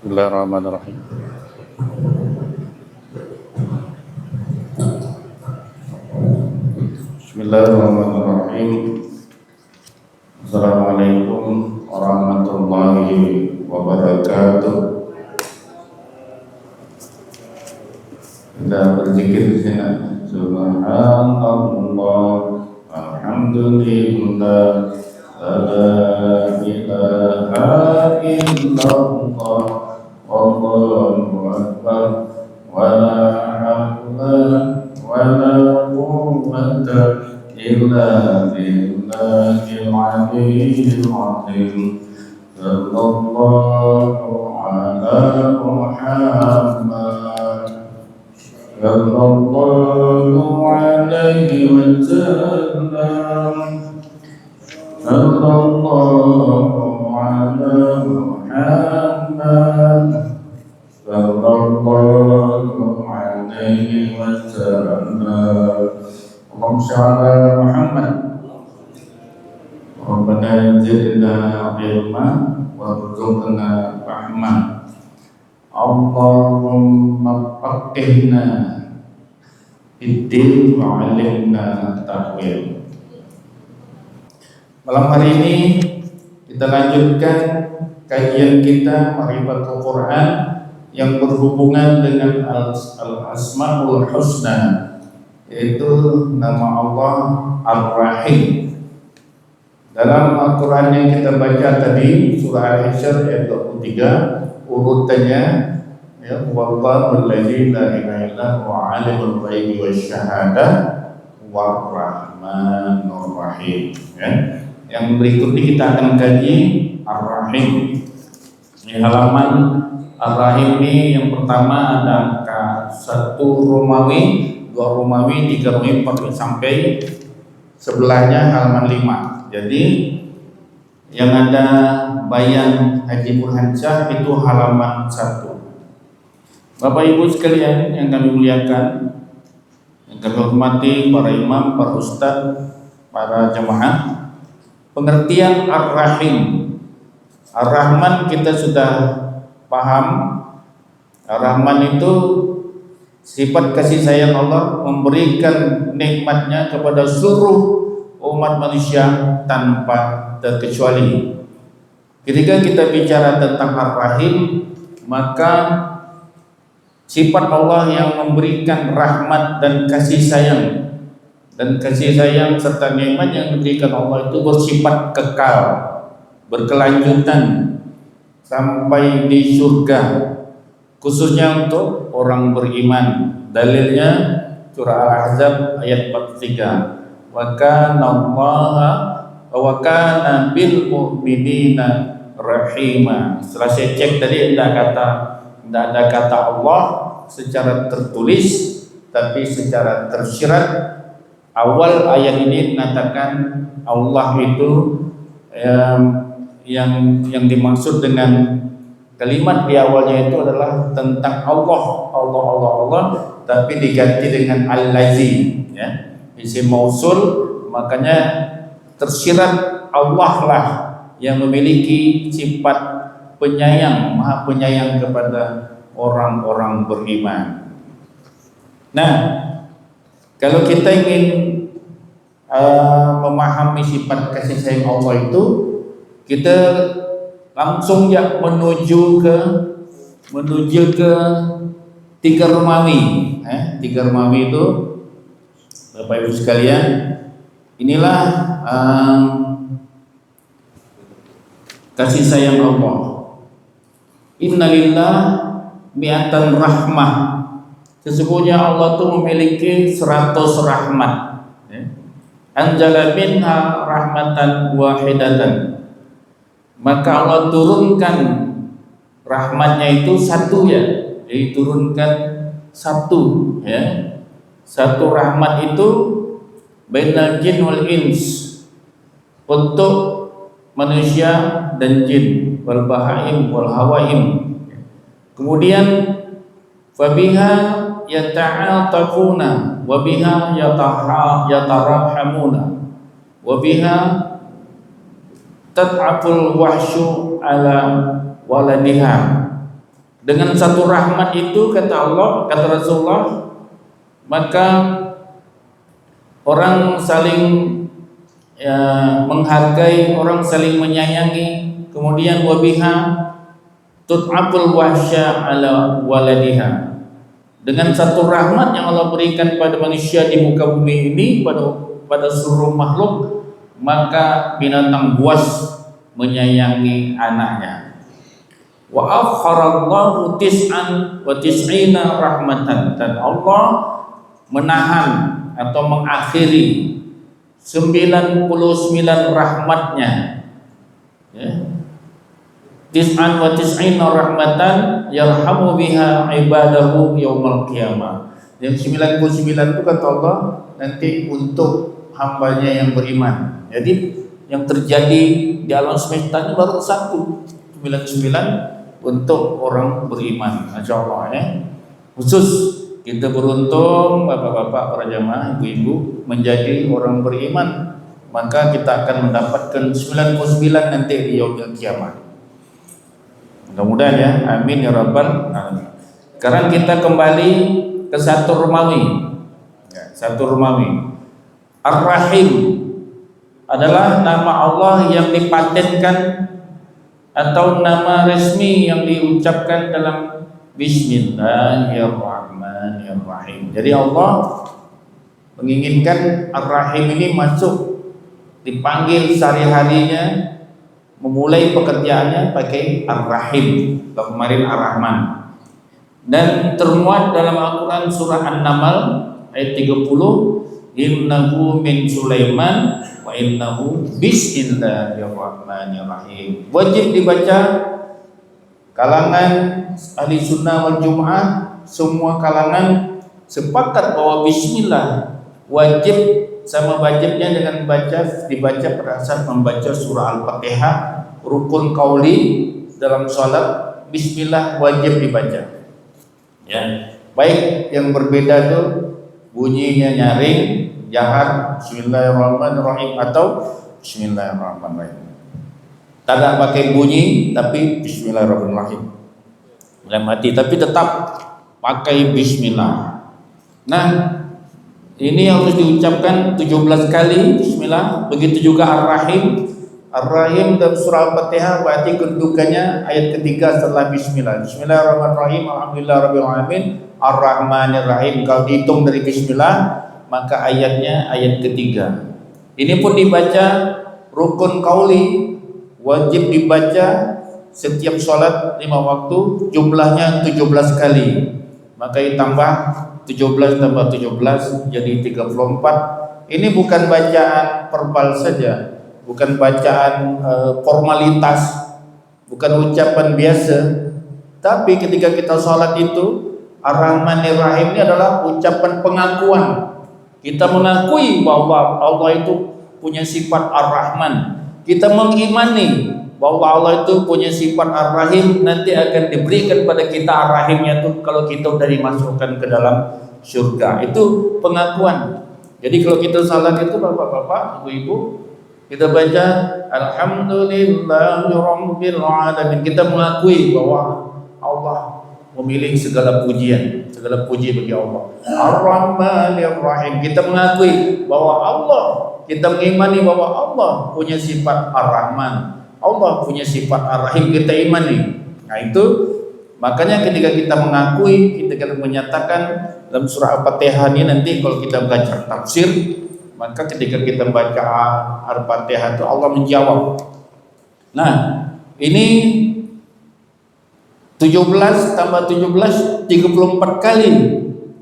Bismillahirrahmanirrahim. Bismillahirrahmanirrahim. Assalamualaikum warahmatullahi wabarakatuh. Kita berzikir di sini. Subhanallah, alhamdulillah, la ilaha illallah, wallahu akbar, wala haula wala quwwata illa billahil aliyyil azim. Sallallahu ala Muhammad, sallallahu alaihi wasallam, sallallahu ala Muhammad, sallallahu alaihi wasallam. Allahumma shalli ala Muhammad. Rabbana zidna ilman warzuqna fahma. Allahumma faqihna fid-din wa 'allimna ta'wil. Malam hari ini kita lanjutkan kajian kita Ma'rifatul Quran yang berhubungan dengan Al-Asmaul Husna, yaitu nama Allah Ar-Rahim. Dalam Al-Quran yang kita baca tadi, surah Al-Hasyr ayat 23, urutannya ya, Wallahul ladzi la ilaha illa huwa alimul ghaibi wasyahadah war-rahmanur rahim. Ya. Yang berikut ini kita akan kaji Ar-Rahim. Ini halaman Ar-Rahim ini yang pertama ada angka 1 Romawi, 2 Romawi, 3 Romawi, 4 sampai sebelahnya halaman 5. Jadi yang ada bayan Haji Burhansyah itu halaman 1. Bapak Ibu sekalian yang kami muliakan, yang kami hormati para imam, para ustadz, para jemaah, pengertian Ar-Rahim. Ar-Rahman kita sudah paham. Ar-Rahman itu sifat kasih sayang Allah, memberikan nikmatnya kepada seluruh umat manusia tanpa terkecuali. Ketika kita bicara tentang Ar-Rahim, maka sifat Allah yang memberikan rahmat dan kasih sayang, dan kasih sayang serta nikmat yang diberikan Allah itu bersifat kekal, berkelanjutan sampai di surga, khususnya untuk orang beriman. Dalilnya surah Al-Ahzab ayat 43. Wa kana bil mu'minina rahima. Setelah saya cek tadi tidak ada kata Allah secara tertulis, tapi secara tersirat. Awal ayat ini mengatakan Allah itu yang dimaksud dengan kalimat di awalnya itu adalah tentang Allah, tapi diganti dengan Al-Lazi, ya. Isim mausul, makanya tersirat Allah lah yang memiliki sifat penyayang, maha penyayang kepada orang-orang beriman. Nah, kalau kita ingin memahami sifat kasih sayang Allah itu, kita langsung ya menuju ke 3 Romawi. 3 Romawi itu, Bapak Ibu sekalian, inilah kasih sayang Allah. Innalillah mi'atan rahmah. Sesungguhnya Allah itu memiliki 100 rahmat. Anjala minha rahmatan wahidatan. Maka Allah turunkan rahmatnya itu satu, ya. Diturunkan satu, ya. Satu rahmat itu bainal jin wal ins, untuk manusia dan jin, wal bahaim wal hawaim. Kemudian fabiha yata'atafuna wa biha yatarahamuna wa biha tad'aful wahsyu ala waladiha Dengan satu rahmat itu, kata Allah, kata Rasulullah, maka orang saling menghargai, orang saling menyayangi. Kemudian wabiha tut'abul wahsya ala waladiha. Dengan satu rahmat yang Allah berikan pada manusia di muka bumi ini, pada seluruh makhluk, maka binatang buas menyayangi anaknya. Wa akharallahu tis'an wa tis'ina rahmatan, dan Allah menahan atau mengakhiri 99 rahmatnya, ya. Tis'an wa tis'ina rahmatan yarhamu biha ibadahu yaumal qiyamah. Yang 99 itu kata Allah nanti untuk hambanya yang beriman. Jadi yang terjadi di alam semesta ini baru satu, 99 untuk orang beriman. Masya Allah, ya. Khusus kita beruntung bapak-bapak, para jamaah, ibu-ibu menjadi orang beriman, maka kita akan mendapatkan 99 nanti di yaumil kiamat. Mudah-mudahan, ya, amin ya rabbal alamin. Sekarang kita kembali ke satu Romawi, ya, satu Romawi. Ar-Rahim adalah nama Allah yang dipatenkan atau nama resmi yang diucapkan dalam Bismillahirrahmanirrahim. Jadi Allah menginginkan Ar-Rahim ini masuk, dipanggil sehari-harinya, memulai pekerjaannya pakai Ar-Rahim, kemarin Ar-Rahman. Dan termuat dalam Al-Quran surah An-Naml ayat 30, innahu min Sulaiman wa innahu bismillahirrahmanirrahim. Wajib dibaca kalangan ahli sunnah wal jum'ah, semua kalangan sepakat bahwa bismillah wajib, sama wajibnya dengan dibaca pada saat membaca surah Al-Fatihah, rukun qauli dalam salat. Bismillah wajib dibaca, ya. Baik yang berbeda itu bunyinya nyaring, jahar, bismillahirrahmanirrahim atau bismillahirrahmanirrahim. Tak pakai bunyi tapi bismillahirrahmanirrahim dalam hati, tapi tetap pakai bismillah. Nah, ini harus diucapkan 17 kali bismillah. Begitu juga Ar-Rahim. Ar-Rahim dalam surah Al-Fatihah berarti kedudukannya ayat ketiga setelah bismillah. Bismillahirrahmanirrahim, alhamdulillahirabbil alamin, Ar-Rahmanirrahim. Kalau dihitung dari bismillah, maka ayatnya ayat ketiga. Ini pun dibaca rukun qauli, wajib dibaca setiap sholat 5 waktu, jumlahnya 17 kali. Maka ditambah 17 tambah 17 jadi 34. Ini bukan bacaan verbal saja, bukan bacaan formalitas, bukan ucapan biasa. Tapi ketika kita sholat itu, Ar-Rahmanir-Rahim ini adalah ucapan pengakuan. Kita mengakui bahwa Allah itu punya sifat Ar-Rahman. Kita mengimani bahwa Allah itu punya sifat Ar-Rahim. Nanti akan diberikan pada kita Ar-Rahimnya itu kalau kita sudah dimasukkan ke dalam surga. Itu pengakuan. Jadi kalau kita salat itu bapak-bapak, ibu-ibu, kita baca Alhamdulillahirabbil alamin. Kita mengakui bahwa Allah memiliki segala pujian, segala puji bagi Allah. Ar-Rahmanir-Rahim. Kita mengakui bahwa Allah, kita mengimani bahwa Allah punya sifat Ar-Rahman, Allah punya sifat Ar-Rahim, kita imani. Nah itu makanya ketika kita mengakui, kita menyatakan dalam surah Al-Fatihah ini, nanti kalau kita belajar tafsir, maka ketika kita baca Al-Fatihah itu Allah menjawab. Nah ini 17 tambah 17 34 kali.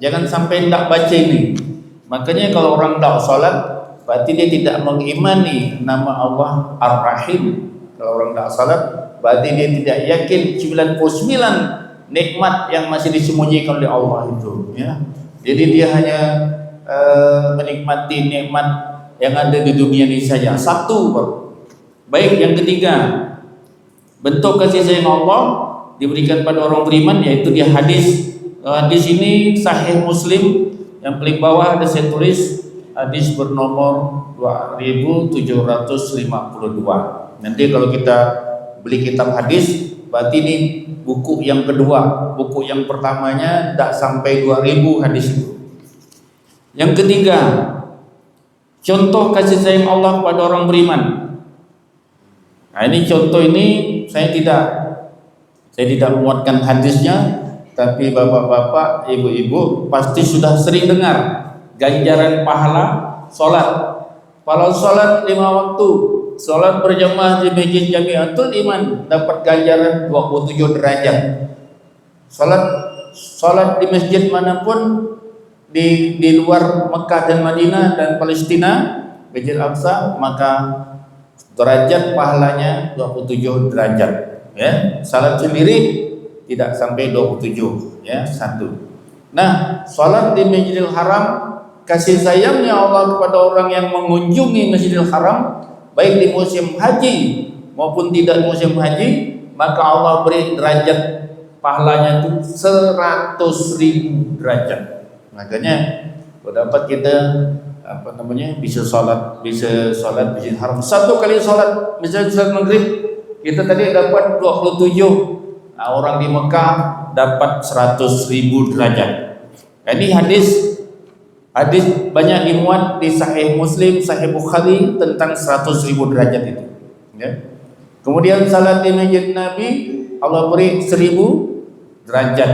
Jangan sampai tidak baca ini. Makanya kalau orang tidak salat, berarti dia tidak mengimani nama Allah Ar-Rahim. Kalau orang tidak salat, berarti dia tidak yakin 99 nikmat yang masih disembunyikan oleh Allah itu, ya. Jadi dia hanya menikmati nikmat yang ada di dunia ini saja. Satu. Baik, yang ketiga, bentuk kasih sayang Allah diberikan pada orang beriman, yaitu di hadis. Hadis ini Sahih Muslim, yang paling bawah ada saya tulis hadis bernomor 2752. Nanti kalau kita beli kitab hadis, berarti ini buku yang kedua. Buku yang pertamanya tak sampai 2000 hadis itu. Yang ketiga, contoh kasih sayang Allah kepada orang beriman. Nah, ini contoh ini saya tidak muatkan hadisnya, tapi bapak-bapak, ibu-ibu pasti sudah sering dengar ganjaran pahala solat. Kalau solat 5 waktu, solat berjamaah di masjid Jamiatul Iman dapat ganjaran 27 derajat. Solat di masjid manapun di luar Mekah dan Madinah dan Palestina, Masjid Aqsa, maka derajat pahalanya 27 derajat. Ya, salat sendiri tidak sampai 27, ya, satu. Nah, salat di Masjidil Haram, kasih sayangnya Allah kepada orang yang mengunjungi Masjidil Haram baik di musim haji maupun tidak di musim haji, maka Allah beri derajat pahalanya itu 100.000 derajat. Makanya kalau dapat kita bisa sholat Masjidil Haram satu kali sholat, misalnya sholat maghrib kita tadi dapat 27. Nah, orang di Mekah dapat 100.000 derajat. Ini hadis banyak dimuat di Sahih Muslim, Sahih Bukhari tentang 100.000 derajat itu. Ya. Kemudian salat di Masjid Nabi Allah beri 1.000 derajat.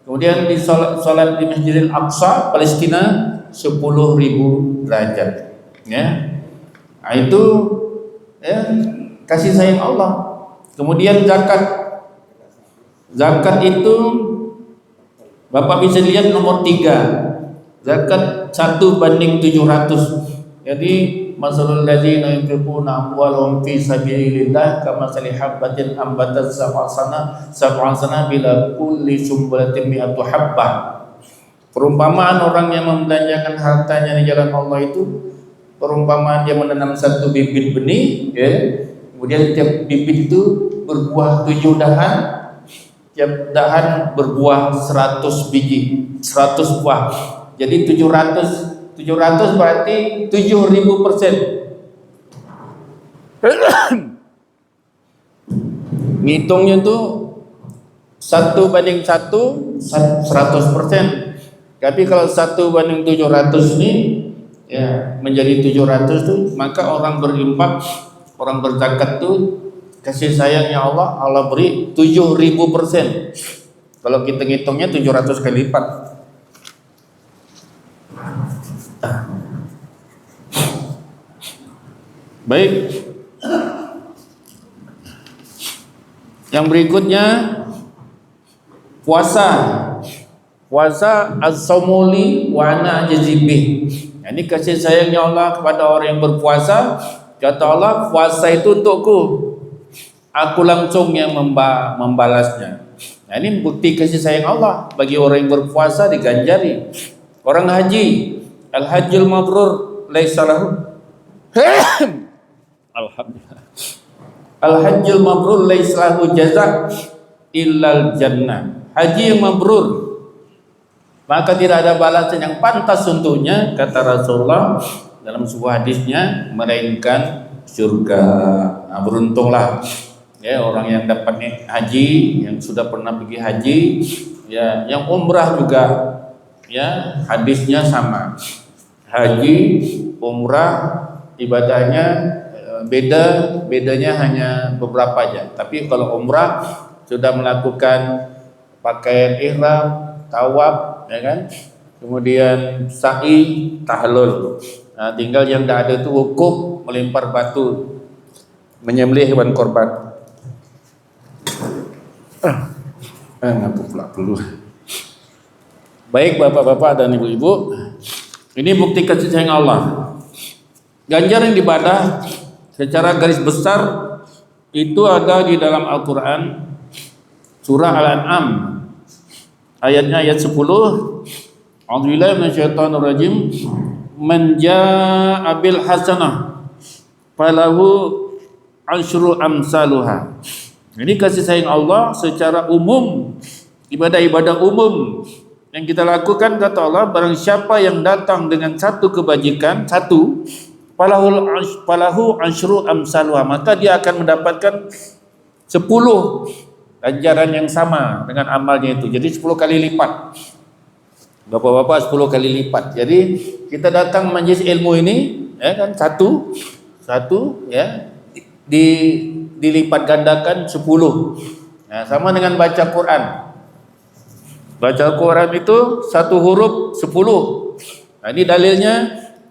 Kemudian di salat di Masjidil Aqsa Palestina 10.000 derajat. Ya. Nah, itu ya, kasih sayang Allah. Kemudian zakat itu Bapak bisa lihat nomor 3. Zakat 1:700. Jadi masalul ladzina yunfiquna amwalahum fi sabilillah kamathali habbatin ambatat sab'a sanabila kulli sumbulatin mi'atu habbah. Perumpamaan orang yang membelanjakan hartanya di jalan Allah itu perumpamaan dia menanam satu bibit benih, ya. Kemudian tiap bibit itu berbuah 7 dahan, tiap dahan berbuah 100 biji, 100 buah. Jadi 700 berarti 7.000%. Ngitungnya tuh 1:1 100%. Tapi kalau 1:700 ini ya menjadi 700 tuh, maka orang berinfak, orang berzakat tuh kasih sayangnya Allah beri 7.000%. Kalau kita ngitungnya 700 kali lipat. Baik. Yang berikutnya puasa as-saumuli wa ana ajzibih. Ini kasih sayangnya Allah kepada orang yang berpuasa. Kata Allah, puasa itu untukku, aku langsung yang membalasnya. Nah, ini bukti kasih sayang Allah bagi orang yang berpuasa diganjari. Orang haji, al-hajjul mabrur laisa lahu alhamdulillah. Al-hajjul mabrur laisa lahu jazaa illal jannah. Haji yang mabrur maka tidak ada balasan yang pantas untuknya, kata Rasulullah dalam sebuah hadisnya, melainkan surga. Nah, beruntunglah ya orang yang dapat haji, yang sudah pernah pergi haji, ya, yang umrah juga, ya, hadisnya sama. Haji, umrah, ibadahnya bedanya hanya beberapa aja. Tapi kalau umrah sudah melakukan pakaian ihram, tawaf, ya kan? Kemudian sa'i, tahlul. Nah, tinggal yang tidak ada itu wukuf, melempar batu, menyembelih hewan korban. Ngapuk pula dulu. Baik bapak-bapak dan ibu-ibu, ini bukti kasih sayang Allah. Ganjaran ibadah secara garis besar itu ada di dalam Al-Quran, surah Al-An'am, ayatnya ayat 10. A'udzubillahi minasyaitonirrajim. Man jaa'a bil hasanah falahu asyru amsaluha. Ini kasih sayang Allah secara umum, ibadah-ibadah umum yang kita lakukan, kata Allah, barang siapa yang datang dengan satu kebajikan, falahu asyru amsaluha, maka dia akan mendapatkan 10 ganjaran yang sama dengan amalnya itu. Jadi 10 kali lipat. Bapak-bapak 10 kali lipat. Jadi kita datang majlis ilmu ini, ya kan, satu ya, dilipat gandakan 10. Nah, sama dengan baca Quran. Baca Quran itu satu huruf 10. Nah, ini dalilnya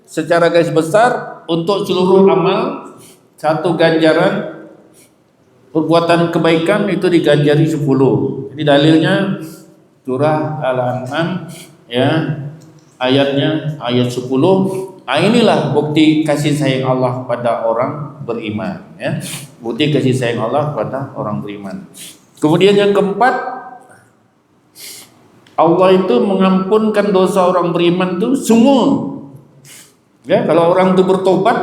secara garis besar untuk seluruh amal satu ganjaran perbuatan kebaikan itu diganjari 10. Ini dalilnya surah Al-An'am ya, ayatnya ayat 10. Nah, inilah bukti kasih sayang Allah pada orang beriman ya. Bukti kasih sayang Allah pada orang beriman. Kemudian yang keempat, Allah itu mengampunkan dosa orang beriman itu semua. Ya, kalau orang itu bertobat,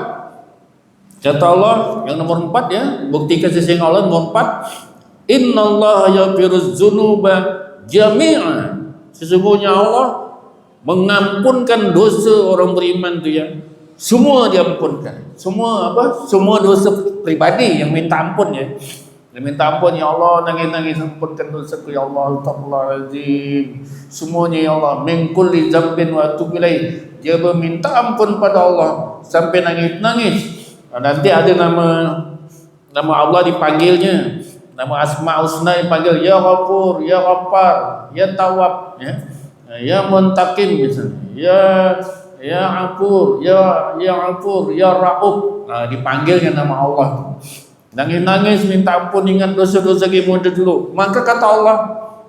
kata Allah yang nomor 4 ya, bukti kasih sayang Allah nomor 4, innallaha yaghfiruz dzunuba jami'a. Sesungguhnya Allah mengampunkan dosa orang beriman itu ya. Semua diampunkan. Semua apa? Semua dosa pribadi yang minta ampun ya. Dia minta ampun, ya Allah, nangis-nangis ampunkan dosaku ya Allah, astagfirullahaladzim. Semuanya ya Allah, min kulli dzambin wa atubu ilaih. Dia meminta ampun pada Allah sampai nangis-nangis. Nah, nanti ada nama Allah dipanggilnya, nama Asma Husna dipanggil ya Ghafur, ya Ghaffar, ya Tawwab ya. Ya Muntakim misalnya. Ya Ghafur, ya Ghafur, ya Rauf. Nah, dipanggilnya nama Allah. Nangis-nangis minta ampun, ingat dosa-dosa kita dulu. Maka kata Allah,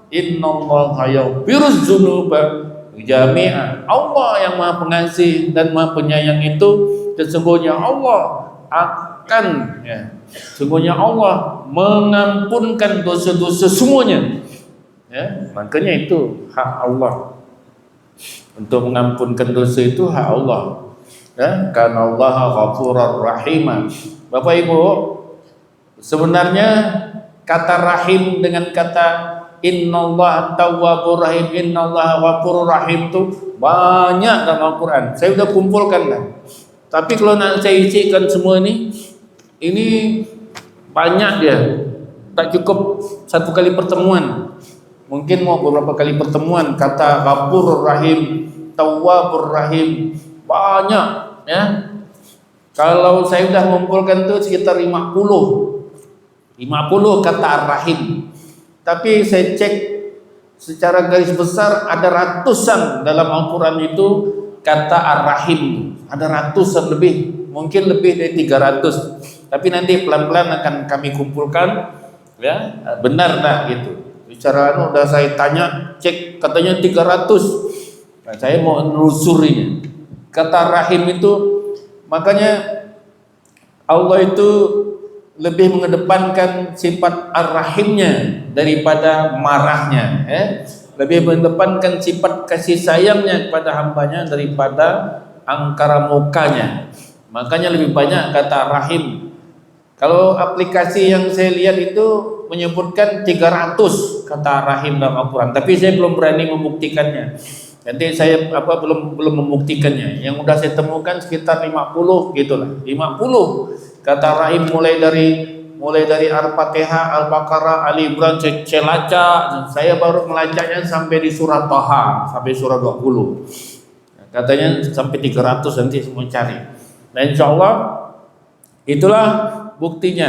innallaha yaghfiruz dzunuba jami'a. Allah yang Maha Pengasih dan Maha Penyayang itu, sesungguhnya Allah akan ya, sesungguhnya Allah mengampunkan dosa-dosa semuanya. Ya, makanya itu hak Allah. Untuk mengampunkan dosa itu hak Allah. Ya, karena Allah Ghafurur Rahim. Bapak Ibu, sebenarnya kata rahim dengan kata innallaha tawwabur rahim, innallaha ghafurur rahim itu banyak dalam Al-Quran. Saya sudah kumpulkan kan. Tapi kalau nak saya isikan semua ini banyak dia. Tak cukup satu kali pertemuan. Mungkin mau beberapa kali pertemuan kata ghafurur rahim, tawwabur rahim, banyak ya. Kalau saya sudah mengumpulkan itu sekitar 50 kata ar-rahim. Tapi saya cek secara garis besar ada ratusan dalam Al-Quran itu kata ar-rahim. Ada ratusan lebih, mungkin lebih dari 300. Tapi nanti pelan-pelan akan kami kumpulkan ya, benar tak gitu. Bicara udah saya tanya, cek katanya 300. Nah, saya mau nelusurinya. Kata rahim itu, makanya Allah itu lebih mengedepankan sifat ar-rahimnya daripada marahnya ya. Lebih mengedepankan sifat kasih sayangnya kepada hambanya daripada angkara mukanya. Makanya lebih banyak kata rahim. Kalau aplikasi yang saya lihat itu menyebutkan 300 kata rahim dalam Al-Quran, tapi saya belum berani membuktikannya. Nanti saya belum membuktikannya. Yang sudah saya temukan sekitar 50 gitulah. 50 kata rahim mulai dari Al-Fatihah, Al-Baqarah, Ali Imran saya lacak. Saya baru melacaknya sampai di surah Thaha, sampai surah 20. Katanya sampai 300 nanti semua cari. Nah, insyaallah itulah buktinya.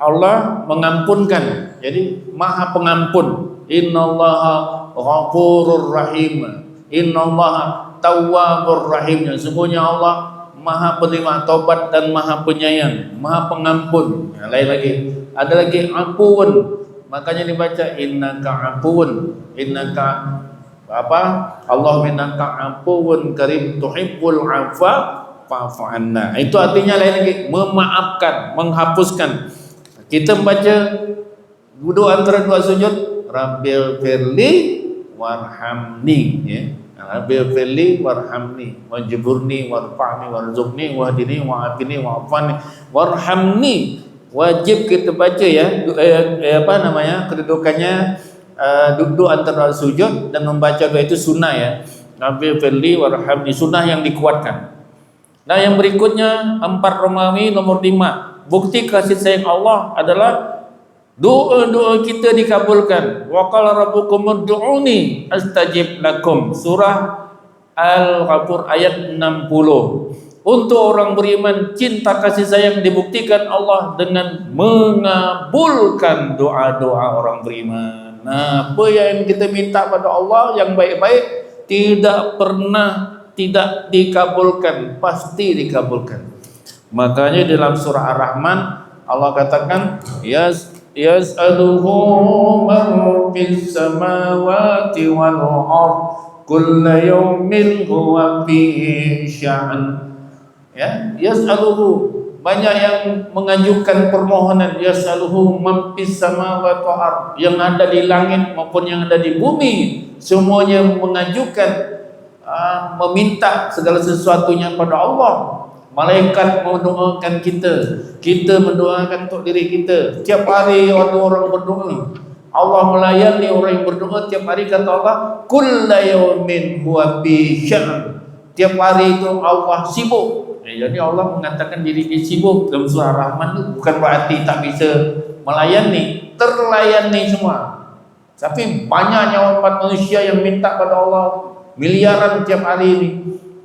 Allah mengampunkan. Jadi Maha Pengampun. Innallaha Ghafurur Rahim. Innallaha Tawwabur Rahim. Sesungguhnya Allah Maha penerima taubat dan Maha penyayang, Maha pengampun. Nah, lain lagi. Ada lagi Afuun. Makanya dibaca innaka afuun. Innaka Allah innaka afuun karim tuhibbul afwa fa'fu anna. Itu artinya lain lagi, memaafkan, menghapuskan. Kita membaca wudu antara dua sujud, Rabbil firli warhamni ya. Rabbil firli warhamni wajburni warfa'ni warzuqni wahdini wa'afini wa'afani warhamni. Wajib kita baca ya, kedudukannya duduk antara sujud dan membaca doa itu sunnah ya. Rabbil firli warhamni, sunnah yang dikuatkan. Nah, yang berikutnya 4 Romawi nomor 5. Bukti kasih sayang Allah adalah Doa-doa kita dikabulkan. Wa qala rabbukum ud'uni astajib lakum. Surah Al-Ghafur ayat 60. Untuk orang beriman, cinta kasih sayang dibuktikan Allah dengan mengabulkan doa-doa orang beriman. Nah, apa yang kita minta pada Allah yang baik-baik tidak pernah tidak dikabulkan, pasti dikabulkan. Makanya dalam surah Ar-Rahman Allah katakan yas'aluhu man fis samawati wal ardh kullu yawmin huwa fi sya'an. Ya, yas'aluhu, banyak yang mengajukan permohonan. Yas'aluhu man fis samawati wal ardh, yang ada di langit maupun yang ada di bumi, semuanya mengajukan meminta segala sesuatunya pada Allah. Malaikat mendoakan kita, kita mendoakan untuk diri kita. Tiap hari ada orang berdoa, Allah melayani orang yang berdoa tiap hari. Kata Allah, kullu yawmin huwa fi sya'n. Tiap hari itu Allah sibuk. Jadi Allah mengatakan diri dia sibuk dalam surah Rahman itu bukan berarti tak bisa melayani, terlayani semua. Tapi banyaknya umat manusia yang minta pada Allah, miliaran tiap hari ini.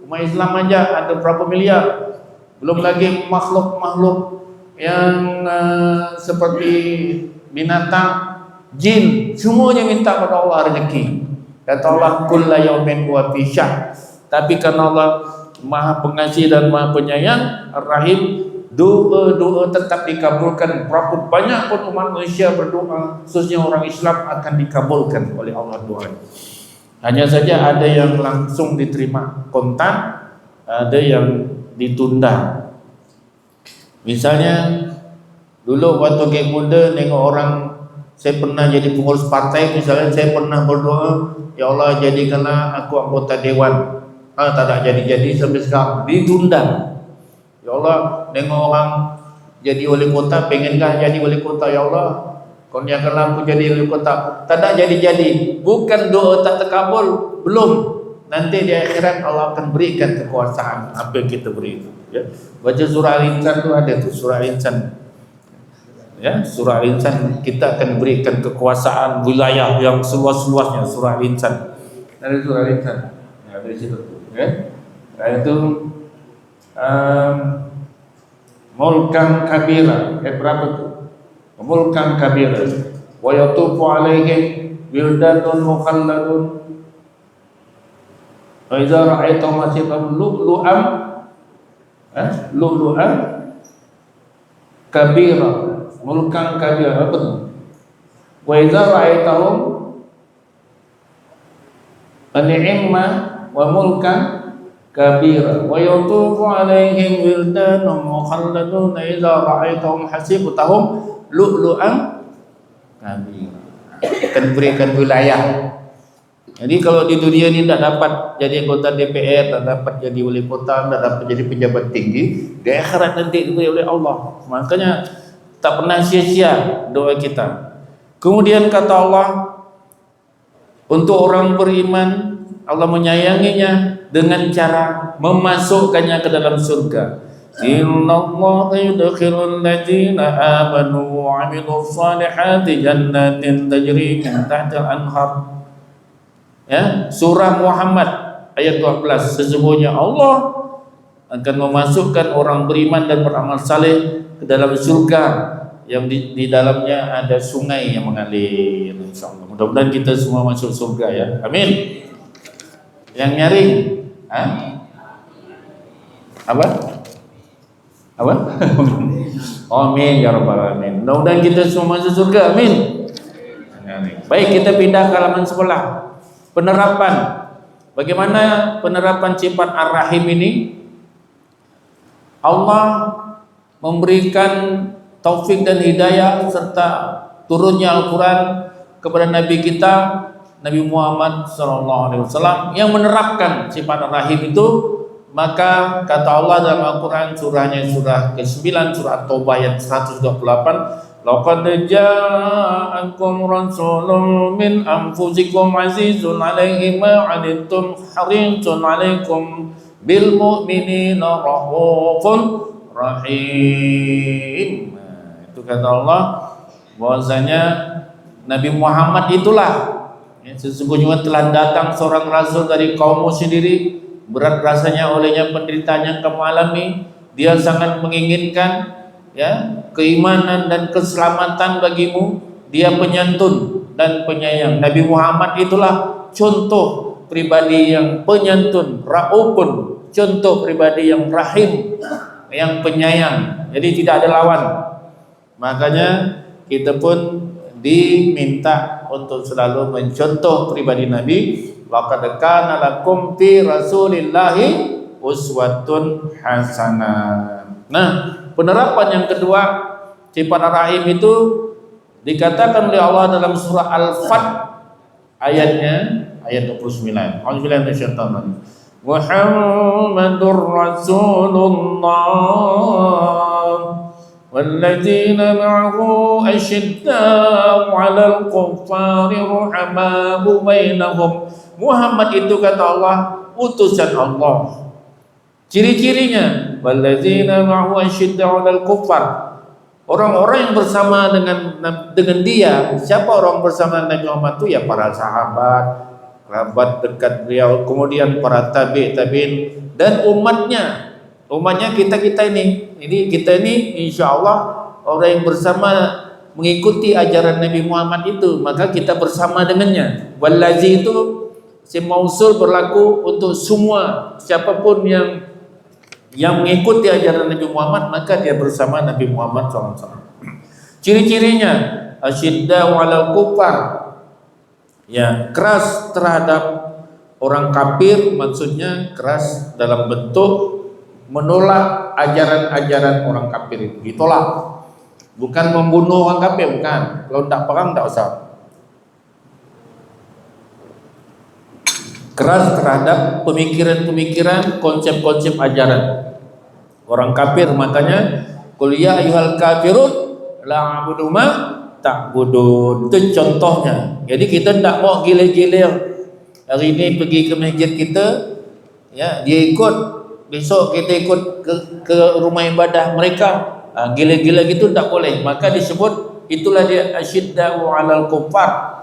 Umat Islam aja ada berapa miliar, belum lagi makhluk-makhluk yang seperti binatang, jin, semuanya minta pada Allah rezeki. Kata Allah, kullu yawmin huwa fi sya'n. Tapi karena Allah Maha Pengasih dan Maha Penyayang, Ar-Rahim, doa-doa tetap dikabulkan. Berapa banyak pun umat manusia berdoa, khususnya orang Islam, akan dikabulkan oleh Allah doa. Hanya saja ada yang langsung diterima kontan, ada yang ditunda. Misalnya dulu waktu kayak muda nengok orang, saya pernah jadi pengurus partai, misalnya saya pernah berdoa, ya Allah jadikanlah aku anggota dewan. Tak ada jadi-jadi sampai sekarang, ditunda. Ya Allah, nengok orang jadi wali kota, pengenkah jadi wali kota, ya Allah kurniakanlah aku jadi wali kota, tak ada jadi-jadi. Bukan doa tak terkabul, belum. Nanti di akhirat Allah akan berikan kekuasaan apa yang kita beri itu. Ya. Baca surah Al-Insan itu ada tuh, surah Al-Insan. Ya, surah Al-Insan kita akan berikan kekuasaan wilayah yang seluas-luasnya, surah Al-Insan. Dari surah Al-Insan. Ya, dari situ. Ya. Itu mulkan kabira. Berapa tuh? Mulkan kabira. Wa yatufu alaihim wildanun mukhalladun. Wa idza ra'aita masjidam lu'lu'am lu'lu'am kabira. Mulkan kabira. Apa tuh? Wa idza ra'aitahum an-ni'ma wa mulkan kabira wa yatufu alaihim wildanun mukhalladun idza ra'aitahum hasibtahum lu'lu'an kabira. Akan berikan wilayah. Jadi kalau di dunia ini tidak dapat jadi anggota DPR, tidak dapat jadi wali kota, tidak dapat jadi pejabat tinggi, di akhirat nanti diberi oleh Allah. Makanya tak pernah sia-sia doa kita. Kemudian kata Allah, untuk orang beriman Allah menyayanginya dengan cara memasukkannya ke dalam surga. Innallaha yudkhilul ladzina amanu wa 'amilus shalihati jannatin tajri min tahtiha al-anhar. Ya, surah Muhammad ayat 12. Sesungguhnya Allah akan memasukkan orang beriman dan beramal saleh ke dalam surga yang di dalamnya ada sungai yang mengalir. Insyaallah. Mudah-mudahan kita semua masuk surga ya. Amin. Yang nyaring, apa? Amin ya rabbal alamin. Mudah-mudahan kita semua masuk surga. Amin. Baik, kita pindah ke halaman sebelah. Penerapan. Bagaimana penerapan sifat Ar-Rahim ini? Allah memberikan taufik dan hidayah serta turunnya Al-Quran kepada Nabi kita Nabi Muhammad SAW yang menerapkan sifat Ar-Rahim itu. Maka kata Allah dalam Al-Quran, surahnya surah ke-9, surah At-Taubah ayat 128, laqad ja'akum rasulun min anfusikum azizun 'alaihi ma 'anittum harisun 'alaikum bil mu'minina raufun rahim. Itu kata Allah, bahwasanya Nabi Muhammad itulah sesungguhnya telah datang seorang rasul dari kaummu sendiri, berat rasanya olehnya penderitaan yang kamu alami. Dia sangat menginginkan keimanan dan keselamatan bagimu. Dia penyantun dan penyayang. Nabi Muhammad itulah contoh pribadi yang penyantun, raufun, contoh pribadi yang rahim, yang penyayang. Jadi tidak ada lawan. Makanya kita pun diminta untuk selalu mencontoh pribadi Nabi. Laqad kana lakum fi Rasulillahi uswatun hasanah. Nah, penerapan yang kedua sifat rahim itu dikatakan oleh Allah dalam surah Al-Fath ayat 29. A'udzubillahi minasyaitonir rajim. Muhammadur Rasulullah walladzina ma'ahu asyidda'u 'alal kuffari ruhamaa'u bainahum. Muhammad itu kata Allah utusan Allah. Ciri-cirinya walladzina ma'ahu asyidda'u 'alal kuffar. Orang-orang yang bersama dengan dia. Siapa orang bersama Nabi Muhammad itu? Ya para sahabat, kerabat dekat beliau, kemudian para tabi'in dan umatnya. Umatnya kita ini. Jadi kita ini insya Allah orang yang bersama mengikuti ajaran Nabi Muhammad itu, maka kita bersama dengannya. Wallazi itu si mausul berlaku untuk semua siapapun yang mengikuti ajaran Nabi Muhammad, maka dia bersama Nabi Muhammad SAW. Ciri-cirinya asyidda'u 'alal kuffar, ya keras terhadap orang kafir, maksudnya keras dalam bentuk menolak ajaran-ajaran orang kafir itu. Ditolak, bukan membunuh orang kafir, bukan. Kalau tidak perang tidak usah. Keras terhadap pemikiran-pemikiran, konsep-konsep ajaran orang kafir. Makanya qul ya ayyuhal kafirun la a'budu ma ta'budun. Itu contohnya. Jadi kita tidak mau gila-gila. Hari ini pergi ke masjid kita, ya dia ikut, besok kita ikut ke rumah ibadah mereka. Gila-gila gitu tidak boleh. Maka disebut itulah dia asyidda'u 'alal kuffar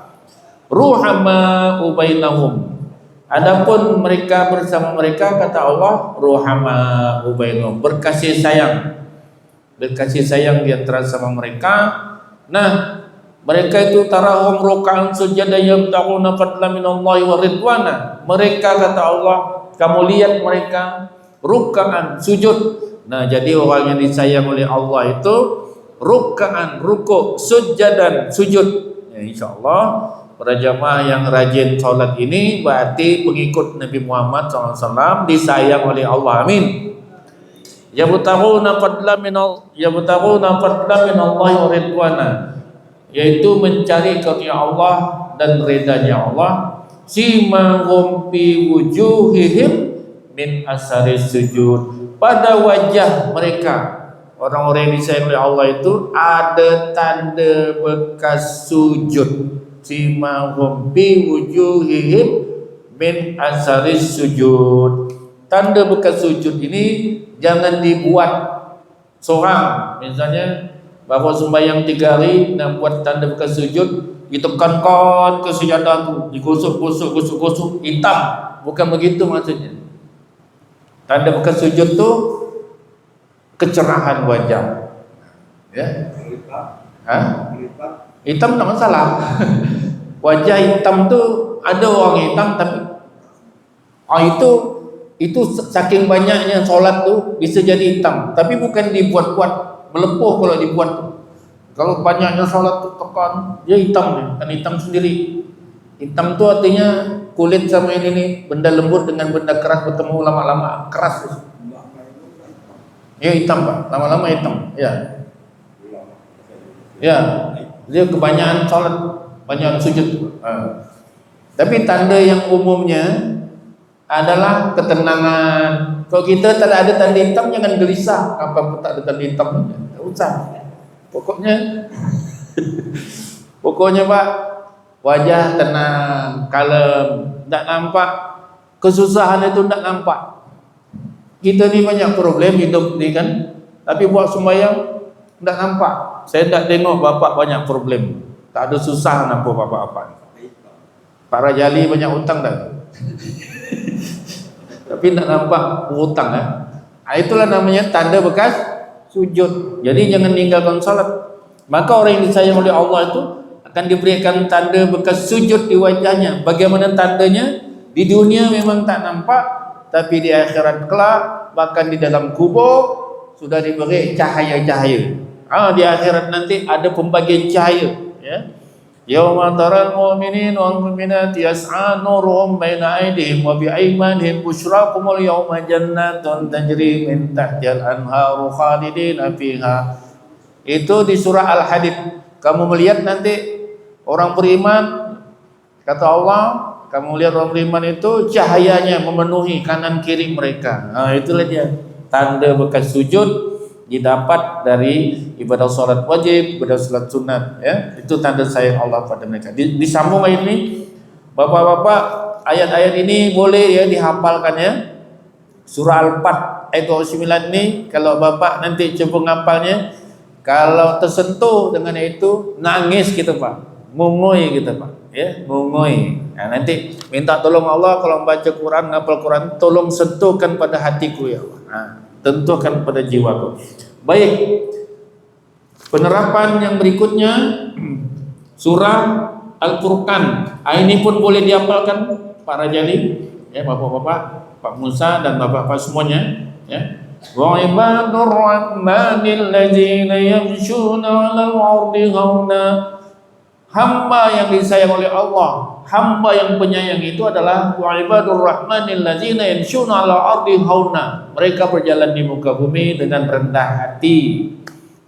ruhama'u bainahum. Adapun mereka bersama mereka, kata Allah, ruhama'u bainahum, berkasih sayang di antara sama mereka. Nah, mereka itu tarahum ruk'an sujada yabtaguna fadlan minallahi wa ridwana. Mereka, kata Allah, kamu lihat mereka ruk'an sujud. Nah, jadi orang yang disayang oleh Allah itu ruk'an, ruku', sujadan, sujud. Ya, insyaallah para jamaah yang rajin sholat ini berarti pengikut Nabi Muhammad SAW, disayang oleh Allah. Amin. Yabtaghuna fadlan minallahi wa ridwana, yaitu mencari karunia Allah dan ridanya Allah. Simahum fi wujuhihim min asari sujud, pada wajah mereka orang-orang yang disayang oleh Allah itu ada tanda bekas sujud. Simahum bi wujuhihim min asaris sujud. Tanda bekas sujud ini jangan dibuat seorang. Misalnya baru sembahyang 3 hari nak buat tanda bekas sujud, ditekankan ke sejadah tu, digosok hitam. Bukan begitu maksudnya. Tanda bekas sujud tu kecerahan wajah. Ya. Hitam tak masalah. Wajah hitam tu ada orang hitam, tapi itu saking banyaknya solat tu bisa jadi hitam, tapi bukan dibuat-buat melepuh. Kalau dibuat tu, kalau banyaknya solat tu tekan, dia hitam ni, kan hitam sendiri. Hitam tu artinya kulit sama ini nih, benda lembut dengan benda keras bertemu lama-lama keras. Ya hitam Pak, lama-lama hitam. Ya. Ya. Dia kebanyakan salat, banyak sujud. Tapi tanda yang umumnya adalah ketenangan. Kalau kita tak ada tanda hitam, jangan gelisah. Apa tak ada tanda hitam? Tak usah. Pokoknya Pak, wajah tenang, kalem, tak nampak kesusahan itu, tak nampak. Kita ni banyak problem hidup ni kan, tapi buat sembahyang tak nampak. saya tak tengok bapak banyak problem. Tak ada susah nampak bapak-bapak. Pak Rajali banyak hutang tak? Tapi tak nampak hutang itulah namanya tanda bekas sujud. Jadi jangan tinggalkan salat. Maka orang yang disayang oleh Allah itu akan diberikan tanda bekas sujud di wajahnya. Bagaimana tandanya? Di dunia memang tak nampak, tapi di akhirat kelak, bahkan di dalam kubur sudah diberi cahaya-cahaya. Di akhirat nanti ada pembagian cahaya, ya. Yauma taral mu'minin wal mu'minati yas'a nuruhum baina aydihim wa bi aymanihim busyrakumul yawma jannatun tajri min tahtihal anharu khalidina fiha. Itu di surah Al-Hadid. Kamu melihat nanti orang beriman, kata Allah, kamu lihat orang beriman itu cahayanya memenuhi kanan kiri mereka. Itulah dia tanda bekas sujud didapat dari ibadah salat wajib, ibadah salat sunat, ya. Itu tanda sayang Allah pada mereka. Disambung ayat ini, bapak-bapak, ayat-ayat ini boleh ya dihafalkan ya. Surah Al-Fat ayat 29 ini, kalau bapak nanti coba ngapalnya, kalau tersentuh dengan itu nangis kita Pak, ngungui kita Pak, ya, ngungui. Nanti minta tolong Allah kalau membaca Quran, ngapal Quran, tolong sentuhkan pada hatiku ya Allah. Tentukan pada jiwaku. Baik, penerapan yang berikutnya surah Al-Furqan. Ini pun boleh dihafalkan Pak Rajali, ya, bapak-bapak, Pak Musa dan bapak-bapak semuanya, ya. Wa ibadur rahmanil ladzina yamshuna 'alal ardi hauna. Hamba yang disayang oleh Allah, hamba yang penyayang itu adalah wa ibadur rahmanil ladzina yamshuna 'alal ardi hauna. Mereka berjalan di muka bumi dengan rendah hati.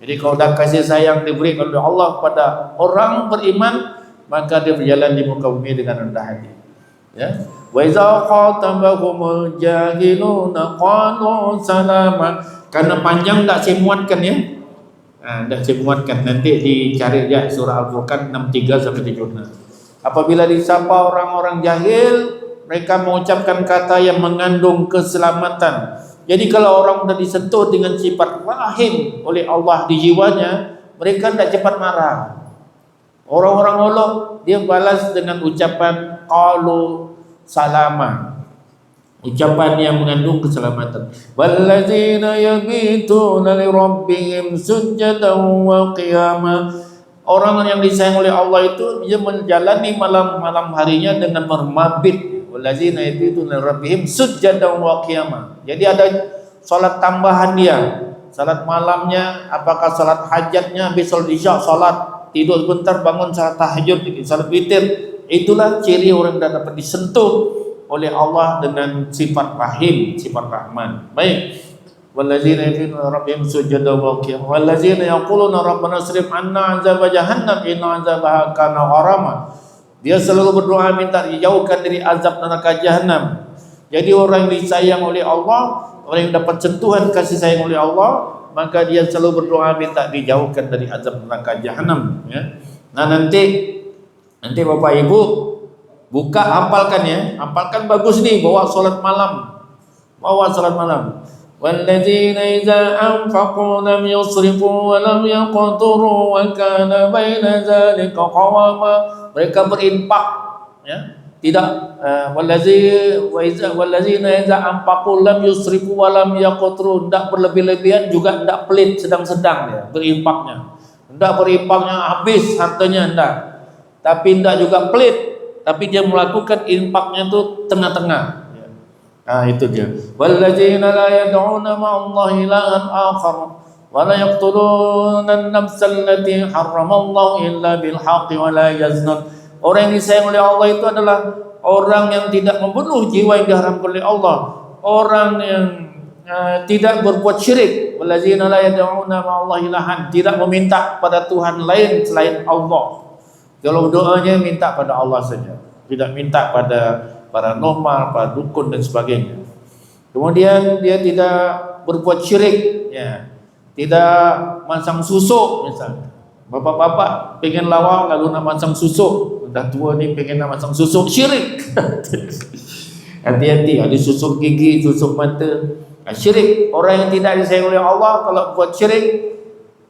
Jadi kalau dah kasih sayang diberikan oleh Allah pada orang beriman, maka dia berjalan di muka bumi dengan rendah hati. Ya. Wa iza khatabahumul jahiluna qalu salama. Karena panjang tak saya muatkan ya. Tak saya muatkan, nanti dicari aja surah Al-Furqan 63 sampai 76. Apabila disapa orang-orang jahil, mereka mengucapkan kata yang mengandung keselamatan. Jadi kalau orang sudah disentuh dengan sifat rahim oleh Allah di jiwanya, mereka tidak cepat marah. Orang-orang Allah dia balas dengan ucapan qalu salama, ucapan yang mengandung keselamatan. Wallazina yabituna li rabbihim sujadan wa qiyama. Orang yang disayang oleh Allah itu dia menjalani malam-malam harinya dengan bermabit. Wallazina yabituna li rabbihim sujadan wa qiyama. Jadi ada salat tambahan dia. Salat malamnya, apakah salat hajatnya, habis salat isya salat, tidur sebentar, bangun salat tahajud, salat witir. Itulah ciri orang yang dapat disentuh oleh Allah dengan sifat rahim, sifat rahman. Baik. Wallazina yabituna rabbihim sujadan wa qiyama wallazina yaquluna rabbana srif 'anna 'adzaba jahannam inna 'adzabaha kana gharama. Dia selalu berdoa minta dijauhkan dari azab neraka jahanam. Jadi orang yang disayang oleh Allah, orang yang dapat sentuhan kasih sayang oleh Allah, maka dia selalu berdoa minta dijauhkan dari azab neraka jahanam, ya. Nah, nanti Bapak Ibu buka, hafalkan ya. Hafalkan bagus nih, bawa salat malam. Bawa salat malam. Walladzina idza anfaqu lam yusrifu wa lam yaqturu wa kana baina dzalika qawama. Mereka berinfak, ya. Tidak walladzina idza anfaqu lam yusrifu wa lam yaqturu, tidak berlebih-lebihan juga tidak pelit, sedang-sedang ya berinfaknya. Tidak berinfaknya habis hartanya, tidak. Tapi tidak juga pelit, tapi dia melakukan infaknya itu tengah-tengah. Nah, itu dia. Walladzina la yad'una ma'allahi ilahan akhar wa la yaqtuluna an-nafsa allati harramallahu illa bil haqqi wa la yaznun. Orang yang disayang oleh Allah itu adalah orang yang tidak membunuh jiwa yang diharamkan oleh Allah, orang yang tidak berbuat syirik. Walladzina la yad'una ma'allahi ilahan, tidak meminta pada Tuhan lain selain Allah. Kalau doanya minta pada Allah saja, tidak minta pada paranormal, pada dukun dan sebagainya. Kemudian dia tidak berbuat syirik, ya. Tidak masang susuk misalnya. Bapak-bapak pengen lawak lalu nak masang susuk, udah tua ni pengen nak masang susuk, syirik. Hati-hati, ada susuk gigi, susuk mata, syirik. Orang yang tidak disayang oleh Allah kalau buat syirik,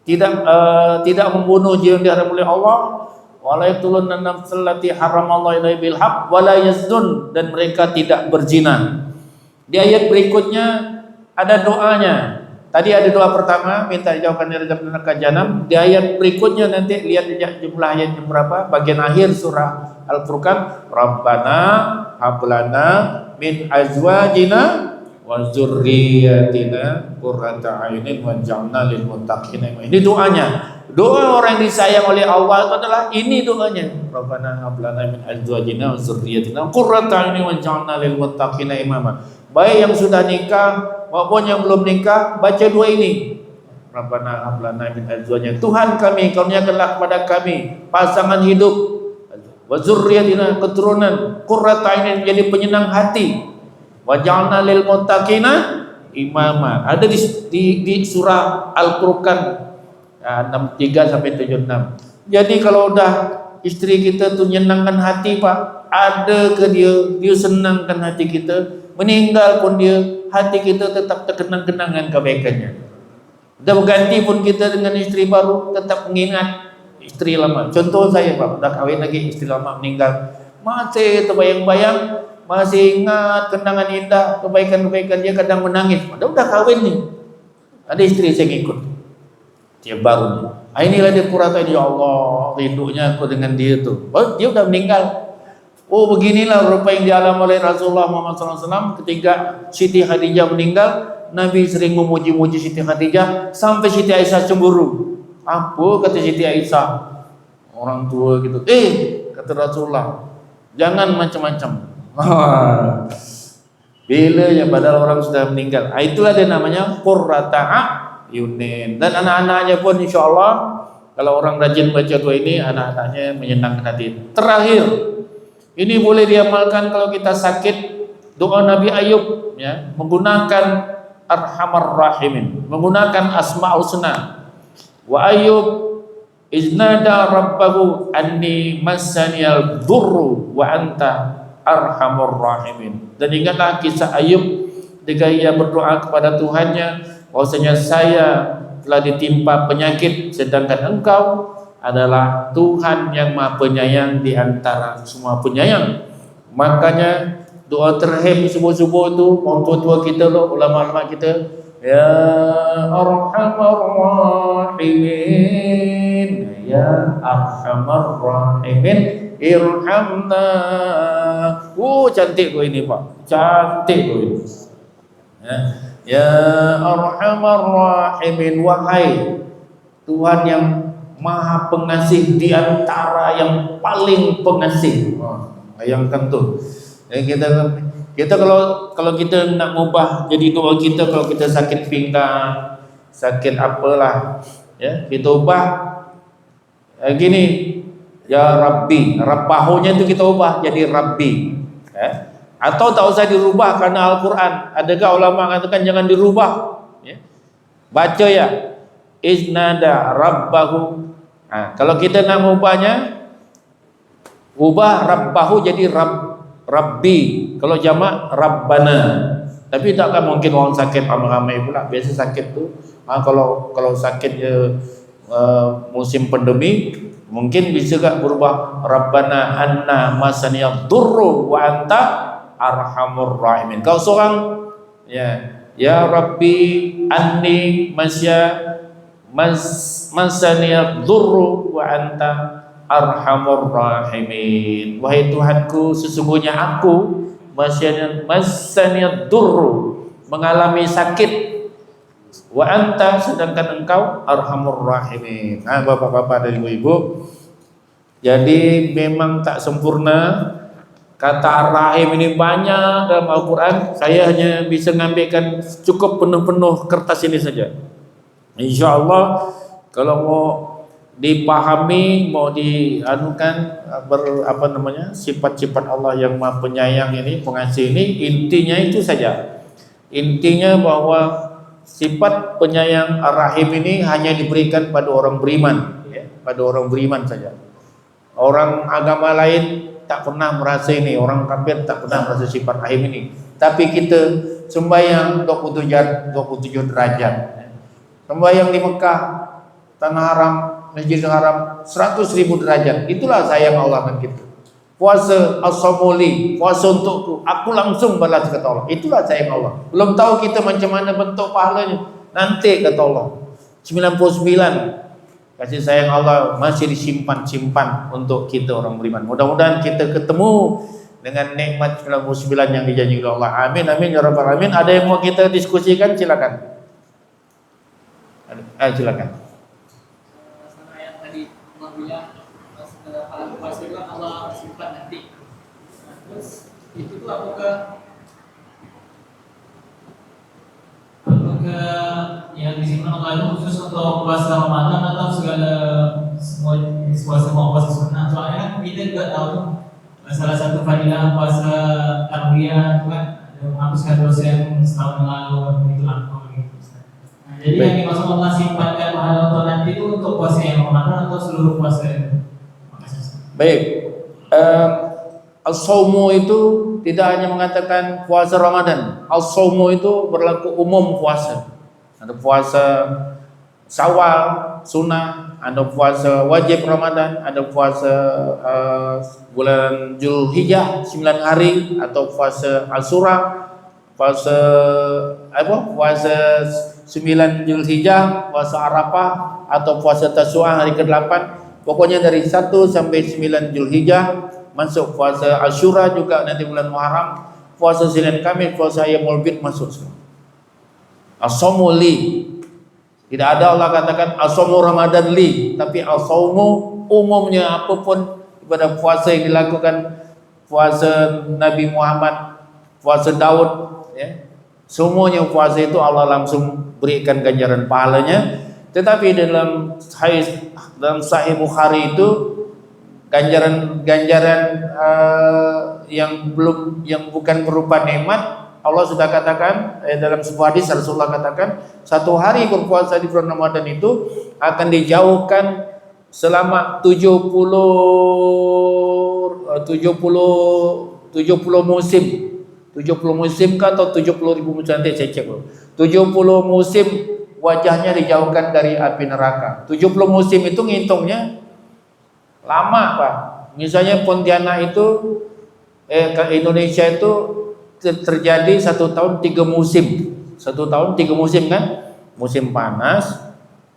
tidak membunuh jiwa yang diharam oleh Allah, wala yaqtuluna nafsal lati haramallahu illa bil haqq wala yazdun, dan mereka tidak berzina. Di ayat berikutnya ada doanya. Tadi ada doa pertama, minta dijauhkan dari neraka jahanam. Di ayat berikutnya nanti lihat jumlah ayat berapa, bagian akhir surah Al-Furqan, Rabbana hablana min azwajina wa dzurriyyatina qurrata a'yunin waj'alna lil muttaqina imama. Ini doanya. Doa orang yang disayang oleh Allah itu adalah ini doanya. Rabbana hablana min azwajina wa dzurriyyatina qurrata a'yunin waj'alna lil muttaqina imama. Baik yang sudah nikah maupun yang belum nikah, baca doa ini. Rabbana hablana min azwajina, Tuhan kami, karuniakanlah kepada kami pasangan hidup, wa dzurriyyatina, keturunan, qurrata a'yunin, jadi penyenang hati, waj'alna lil muttaqina imama. Ada di surah Al-Furqan 63 sampai 76. Jadi kalau udah istri kita tuh nyenangkan hati, Pak, ada ke dia senangkan hati kita, meninggal pun dia, hati kita tetap terkenang-kenangan kebaikannya. Udah berganti pun kita dengan istri baru, tetap mengingat istri lama. Contoh saya, Pak, udah kawin lagi, istri lama meninggal, masih terbayang-bayang, masih ingat kenangan indah, kebaikan-kebaikan dia, kadang menangis. Udah kawin nih, ada istri saya ngikut, dia baru nih. Inilah dia kurata, ya Allah, rindunya aku dengan dia tuh. Oh, dia udah meninggal. Oh, beginilah rupa yang dialami oleh Rasulullah Muhammad SAW ketika Siti Khadijah meninggal. Nabi sering memuji-muji Siti Khadijah sampai Siti Aisyah cemburu. Apa kata Siti Aisyah? Orang tua gitu. Kata Rasulullah, jangan macam-macam. Bila ya padahal orang sudah meninggal. Itulah dia namanya qurrata a'yunin. Dan anak-anaknya pun insyaallah kalau orang rajin baca doa ini, anak-anaknya menyenangkan hati. Terakhir, ini boleh diamalkan kalau kita sakit. Doa Nabi Ayub, ya, menggunakan Arhamar Rahimin, menggunakan Asmaul Husna. Wa Ayub iznada rabbahu anni massaniyal dhurru wa anta arhamur rahimin. Dan ingatlah kisah Ayub ketika ia berdoa kepada Tuhannya, bahwasanya saya telah ditimpa penyakit sedangkan engkau adalah Tuhan yang Maha Penyayang di antara semua penyayang. Makanya doa terheb subuh-subuh itu, orang tua-tua kita loh, ulama-ulama kita, ya Arhamar Rahimin, ya Arhamar Rahimin, irhamna. Cantik kau ini, Pak, cantik kau ini. Ya Arhamar Rahimin, wahai Tuhan yang Maha Pengasih di antara yang paling pengasih. Bayangkan tuh. Kita kalau kita nak mubah jadi doa kita, kalau kita sakit pinggang, sakit apalah, ya, kita ubah gini, ya Rabbi, Rabbahunya itu kita ubah jadi Rabbi, ya. Atau tak usah dirubah karena Al-Quran. Adakah ulama mengatakan jangan dirubah, ya. Baca ya, iznada Rabbahu. Kalau kita nak mengubahnya, ubah Rabbahu jadi Rabbi. Kalau jamak Rabbana. Tapi takkan mungkin orang sakit ramai-ramai pula. Biasa sakit tu, kalau sakit musim pandemi, mungkin bisa tak berubah Rabbana anna masaniyad durru wa anta arhamur rahimin. Kau seorang, ya Rabbi anni masaniyad durru wa anta arhamur rahimin. Wahai Tuhanku, sesungguhnya aku masaniyad durru, mengalami sakit, wa anta, sedangkan engkau arhamur rahimin. Bapak-bapak dan ibu-ibu, jadi memang tak sempurna. Kata rahim ini banyak dalam Al-Quran. Saya hanya bisa mengambilkan cukup penuh-penuh kertas ini saja. InsyaAllah kalau mau dipahami, mau dianukan sifat-sifat Allah yang Maha Penyayang ini, pengasih ini, intinya itu saja. Intinya bahwa sifat penyayang Ar-Rahim ini hanya diberikan pada orang beriman, ya, pada orang beriman saja. Orang agama lain tak pernah merasa ini, orang kafir tak pernah merasa sifat Rahim ini. Tapi kita sembahyang 27 derajat, sembahyang di Mekah tanah haram, Masjidil Haram 100.000 derajat. Itulah sayang Allah dengan kita. Puasa as-samuli, puasa untukku, aku langsung balas kata Allah. Itulah sayang Allah. Belum tahu kita macam mana bentuk pahalanya. Nanti kata Allah. 99 kasih sayang Allah masih disimpan untuk kita orang beriman. Mudah-mudahan kita ketemu dengan nikmat 99 yang dijanjikan Allah. Amin amin ya rabbal alamin. Ada yang mau kita diskusikan, silakan. Silakan. Ayat tadi Allah bilang pahala puasa itu Allah simpan nanti. Terus itu tuh apakah yang disimpan Allah itu khusus untuk puasa Ramadan atau semua puasa sunnah? Soalnya kita juga tahu tuh salah satu fadilah puasa tarbiyah itu kan menghapuskan dosa yang setahun lalu itu lampau gitu. Nah, jadi yang dimaksud Allah simpankan pahala untuk nanti itu untuk puasa yang Ramadan atau seluruh puasa? Baik, as-saumu itu tidak hanya mengatakan puasa Ramadan. As-saumu itu berlaku umum puasa. Ada puasa Syawal sunnah, ada puasa wajib Ramadan, ada puasa bulan Zulhijjah 9 hari, atau puasa Asyura, puasa puasa 9 Zulhijjah, puasa Arafah, atau puasa Tasyu'ah hari ke-8. Pokoknya dari 1 sampai 9 Zulhijjah masuk. Puasa Asyura juga nanti bulan Muharram, puasa Senin Kamis, puasa Yaumul Bid masuk semua. As-saumu li. Tidak ada Allah katakan as-saumu Ramadan li, tapi as-saumu umumnya apapun ibadah puasa yang dilakukan, puasa Nabi Muhammad, puasa Daud, ya. Semuanya puasa itu Allah langsung berikan ganjaran pahalanya. Tetapi dalam Sahih Bukhari itu ganjaran yang bukan berupa nikmat, Allah sudah katakan dalam sebuah hadis, Rasulullah katakan satu hari berpuasa di bulan Ramadan itu akan dijauhkan selama 70 musim. 70 musim kah atau 70.000 musim, nanti saya cek dulu. 70 musim wajahnya dijauhkan dari api neraka. 70 musim itu ngitungnya lama, Pak. Misalnya Pontianak itu ke Indonesia itu terjadi 1 tahun 3 musim. 1 tahun 3 musim kan? Musim panas,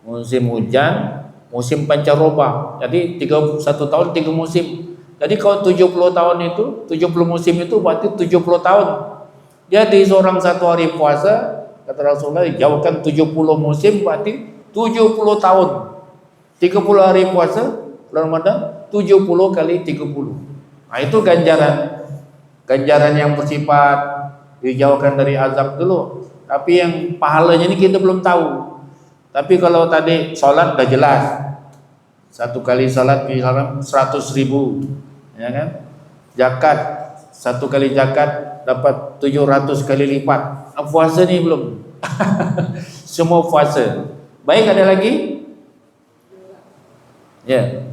musim hujan, musim pancaroba. Jadi 1 tahun 3 musim. Jadi kalau 70 tahun itu, 70 musim itu berarti 70 tahun. Jadi seorang 1 hari puasa, kata Rasulullah, dijauhkan 70 musim berarti 70 tahun. 30 hari puasa bulan Ramadan, 70 kali 30. Nah, itu ganjaran yang bersifat dijauhkan dari azab dulu. Tapi yang pahalanya ini kita belum tahu. Tapi kalau tadi sholat udah jelas, 1 kali sholat di haram 100.000, ya kan? Zakat, 1 kali zakat dapat 700 kali lipat. Puasa nih belum. Semua puasa. Baik, ada lagi? Ya.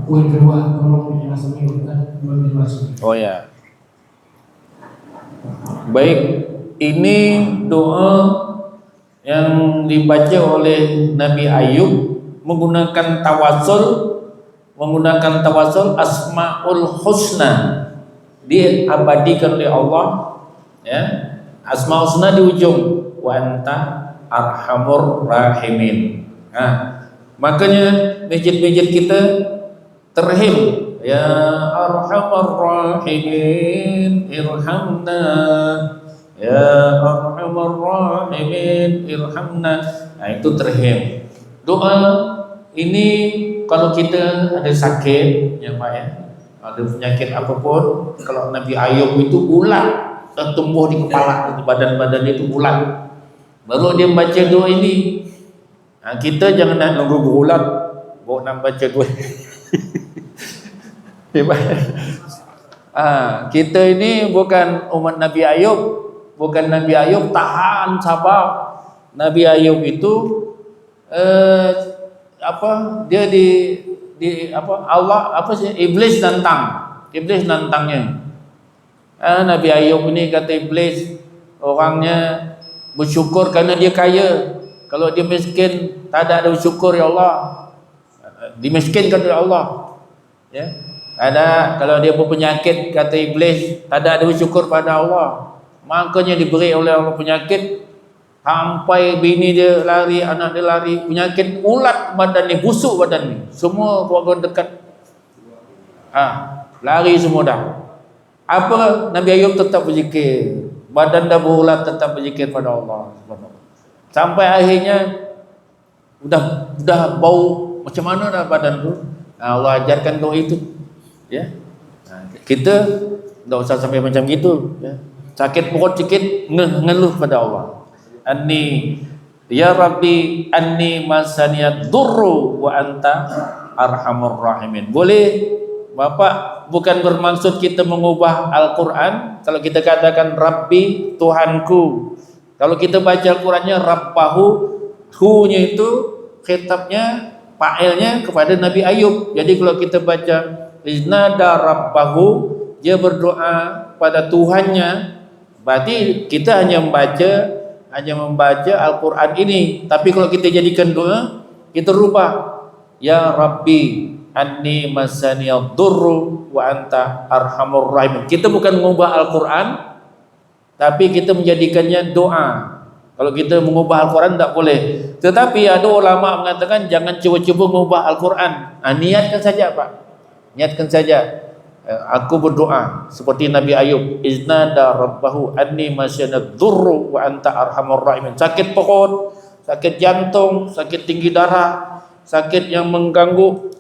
Poin kedua tolong dijelaskan belum dijelaskan. Oh ya. Baik, ini doa yang dibaca oleh Nabi Ayub menggunakan tawasul Asmaul Husna, diabadikan oleh Allah, ya. Asmaul Husna di ujung, wa anta arhamur rahimin. Nah, makanya masjid-masjid kita terhim, ya arhamar rahimin irhamna, ya arhamar rahimin irhamna. Nah, itu terhim. Doa ini kalau kita ada sakit, ya Pak, ya, ada penyakit apapun, kalau Nabi Ayub itu ulat tumbuh di kepala, di badan-badan itu ulat, baru dia baca doa ini. Nah, kita jangan nunggu berulat baru nak baca doa. Kita ini bukan umat Nabi Ayub, bukan Nabi Ayub tahan sabar. Nabi Ayub itu Allah iblis Iblis nantangnya. Nabi Ayub ini kata Iblis, orangnya bersyukur karena dia kaya. Kalau dia miskin, tak ada bersyukur ya Allah. Dimiskinkan oleh Allah. Ya. Ada kalau dia berpenyakit, kata Iblis, tak ada bersyukur pada Allah. Makanya diberi oleh Allah penyakit, sampai bini dia lari, anak dia lari, penyakit ulat badan ni, busuk badan ni. Semua keluarga dekat lari semua dah. Apa? Nabi Ayub tetap berzikir. Badan dah berulat tetap berzikir pada Allah. Sampai akhirnya udah bau macam mana dah badan tu. Allah ajarkan doa itu. Ya. Kita tak usah sampai macam gitu, ya. Sakit perut sikit ngeluh pada Allah. Anni ya Rabbi anni masaniyad durru wa anta arhamur rahimin. Boleh Bapak, bukan bermaksud kita mengubah Al-Quran. Kalau kita katakan Rabbi, Tuhanku. Kalau kita baca Al-Qurannya Rabbahu, hu-nya itu khitabnya, fa'ilnya kepada Nabi Ayub. Jadi kalau kita baca iznada Rabbahu, dia berdoa pada Tuhannya, berarti kita hanya membaca Al-Quran ini. Tapi kalau kita jadikan doa, kita rubah. Ya Rabbi anni masaniyad durru wa anta arhamur rahim. Kita bukan mengubah Al-Quran, tapi kita menjadikannya doa. Kalau kita mengubah Al-Quran tak boleh. Tetapi ada ulama mengatakan jangan cuba-cuba mengubah Al-Quran. Niatkan saja Pak. Niatkan saja. Aku berdoa seperti Nabi Ayub, iznada rabbahu anni masaniyad durru wa anta arhamur rahim. Sakit perut, sakit jantung, sakit tinggi darah, sakit yang mengganggu,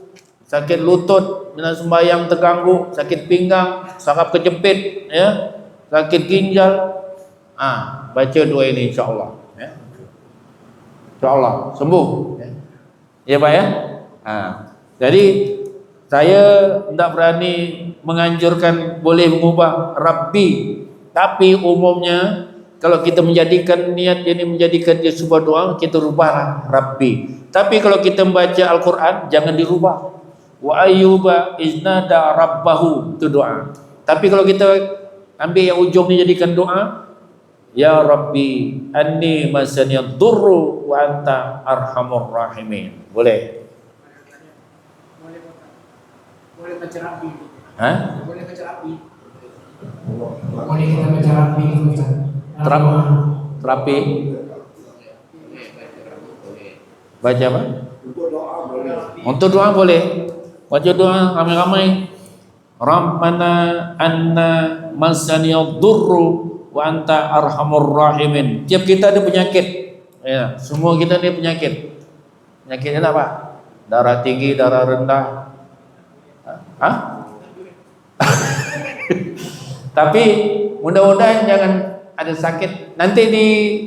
sakit lutut bila sembahyang terganggu, sakit pinggang, saraf kejepit, ya, sakit ginjal, baca doa ini insya-Allah, ya. Insya-Allah sembuh, ya. Ya Pak ya. Jadi saya tidak berani menganjurkan boleh mengubah Rabbi, tapi umumnya kalau kita menjadikan niat ini menjadikan dia sebuah doa, kita rubahlah Rabbi. Tapi kalau kita membaca Al-Quran jangan dirubah. Wa ayyuba iznada rabbahu, itu doa. Tapi kalau kita ambil yang ujung ni jadikan doa, ya Rabbi anni masaniyad durru wa anta arhamur rahimin. Boleh? Boleh baca Rabbi. Boleh baca Rabbi. Boleh kita baca Rabbi itu Ustaz. Terapi. Baca apa? Untuk doa boleh. Baca doa ramai-ramai. Rabbana anna masaniyad durru wa anta arhamur rahimin. Tiap kita ada penyakit. Ya, semua kita ada penyakit. Penyakitnya apa? Darah tinggi, darah rendah. Tapi mudah-mudahan jangan ada sakit. Nanti di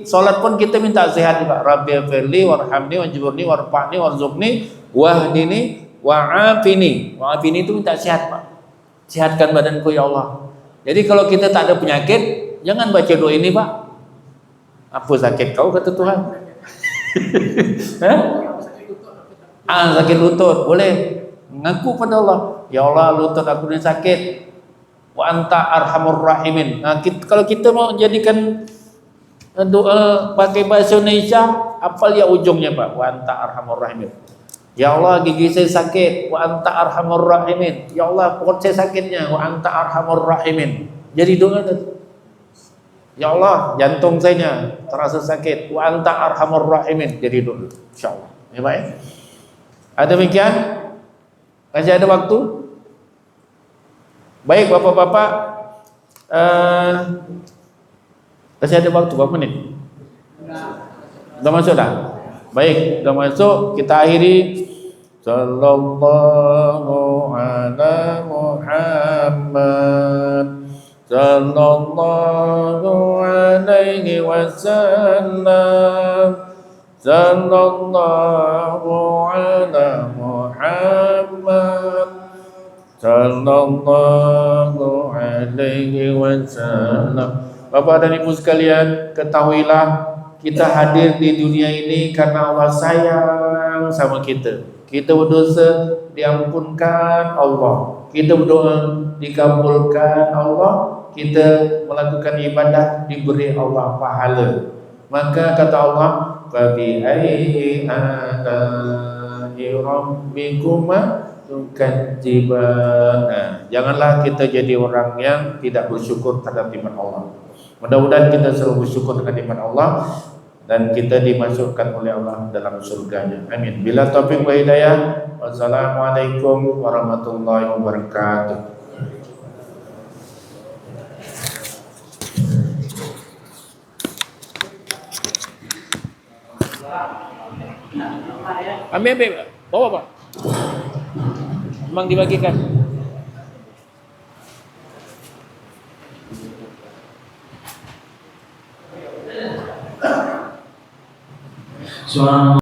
solat pun kita minta sehat Pak. Rabbi firli warhamni wajburni warfa'ni warzuqni wahdini wa'afini. Wa'afini itu minta sehat Pak. Sehatkan badanku ya Allah. Jadi kalau kita tak ada penyakit, jangan baca doa ini Pak. Apa sakit kau kata Tuhan? Sakit lutut boleh. Mengaku pada Allah, ya Allah lutut aku ni sakit. Wa anta arhamur rahimin. Kalau kita mau jadikan doa pakai bahasa Indonesia, apal ya ujungnya Pak. Wa anta arhamur rahimin. Ya Allah gigi saya sakit. Wa anta arhamur rahimin. Ya Allah perut saya sakitnya. Wa anta arhamur rahimin. Jadi doa tu. Ya Allah jantung saya terasa sakit. Wa anta arhamur rahimin. Jadi doa. Insyaallah. Ya Pak ya. Ada demikian? Masih ada waktu? Baik Bapak-bapak, masih ada waktu berapa menit? Sudah masuk dah? Baik, sudah masuk, kita akhiri. Sallallahu ala Muhammad sallallahu alaihi wasallam. Sallallahu ala Muhammad sallallahu alaihi wasallam. Bapak dan Ibu sekalian, ketahuilah kita hadir di dunia ini karena Allah sayang sama kita. Kita berdosa, diampunkan Allah, kita berdoa dikabulkan Allah, kita melakukan ibadah diberi Allah pahala. Maka kata Allah, fabi ayyi ala'i rabbikuma tukadziban. Janganlah kita jadi orang yang tidak bersyukur terhadap nikmat Allah. Mudah-mudahan kita selalu bersyukur dengan nikmat Allah dan kita dimasukkan oleh Allah dalam surganya. Amin. Bila taufik wa hidayah. Wassalamualaikum warahmatullahi wabarakatuh. Ambil, bawa Pak. Memang dibagikan. Suara